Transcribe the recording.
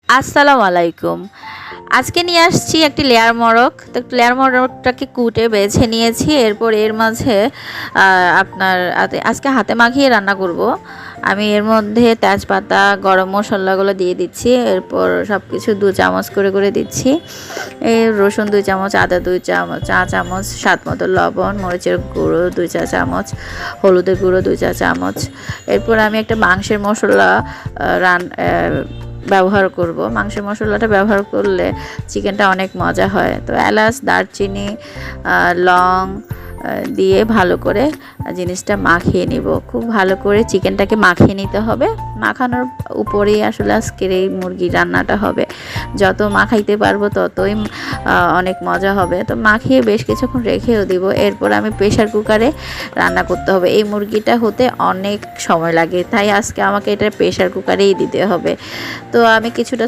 আসসালামু আলাইকুম। আজকে নিয়ে আসছি একটি লেয়ার মোরগ। তো লেয়ার মোরগটাকে কুটে বেছে নিয়েছি। এরপর এর মাঝে আজকে হাতে মাখিয়ে রান্না করব। আমি এর মধ্যে তেজপাতা, গরম মশলাগুলো দিয়ে দিচ্ছি। এরপর সব কিছু 2 চামচ করে দিচ্ছি। রসুন 2 চামচ, আদা 2 চামচ, চা চামচ, স্বাদ মতো লবণ, মরিচের গুঁড়ো 2 চা চামচ, হলুদের গুঁড়ো 2 চা চামচ। এরপর আমি একটা মাংসের মশলা ব্যবহার করব। মাংসের মশলাটা ব্যবহার করলে চিকেনটা অনেক মজা হয়। তো এলাচ, দারচিনি, লং দিয়ে ভালো করে জিনিসটা মাখিয়ে নিব। খুব ভালো করে চিকেনটাকে মাখিয়ে নিতে হবে। মাখানোর উপরেই আসলে আজকের এই মুরগি রান্নাটা হবে। যত মাখাইতে পারবো ততই অনেক মজা হবে। তো মাখিয়ে বেশ কিছুক্ষণ রেখেও দিব। এরপর আমি প্রেশার কুকারে রান্না করতে হবে। এই মুরগিটা হতে অনেক সময় লাগে, তাই আজকে আমাকে এটা প্রেশার কুকারেই দিতে হবে। তো আমি কিছুটা